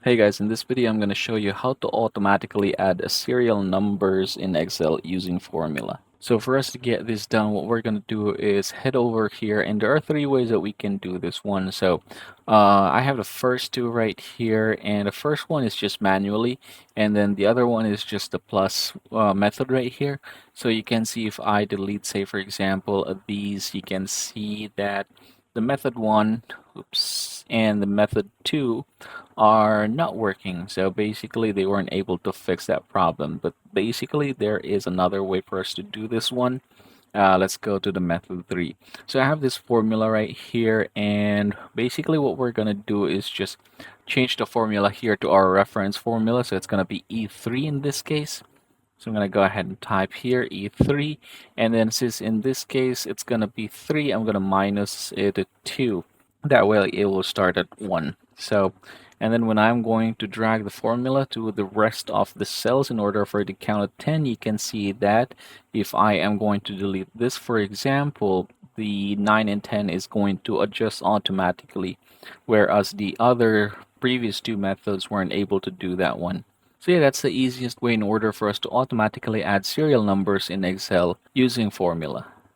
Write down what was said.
Hey guys, in this video I'm going to show you how to automatically add serial numbers in Excel using formula. So for us to get this done, what we're going to do is head over here, and there are three ways that we can do this one. So I have the first two right here, and the first one is just manually, and then the other one is just the plus method right here. So you can see if I delete, say for example, these, you can see that the method one, oops, and the method two are not working. So basically, they weren't able to fix that problem. But basically, there is another way for us to do this one. Let's go to the method three. So I have this formula right here, and basically, what we're gonna do is just change the formula here to our reference formula. So it's gonna be E3 in this case. So I'm gonna go ahead and type here E3, and then since in this case it's gonna be 3, I'm gonna minus it to 2. That way it will start at 1. So, and then when I'm going to drag the formula to the rest of the cells in order for it to count at 10, you can see that if I am going to delete this, for example, the 9 and 10 is going to adjust automatically, whereas the other previous two methods weren't able to do that one. So yeah, that's the easiest way in order for us to automatically add serial numbers in Excel using formula.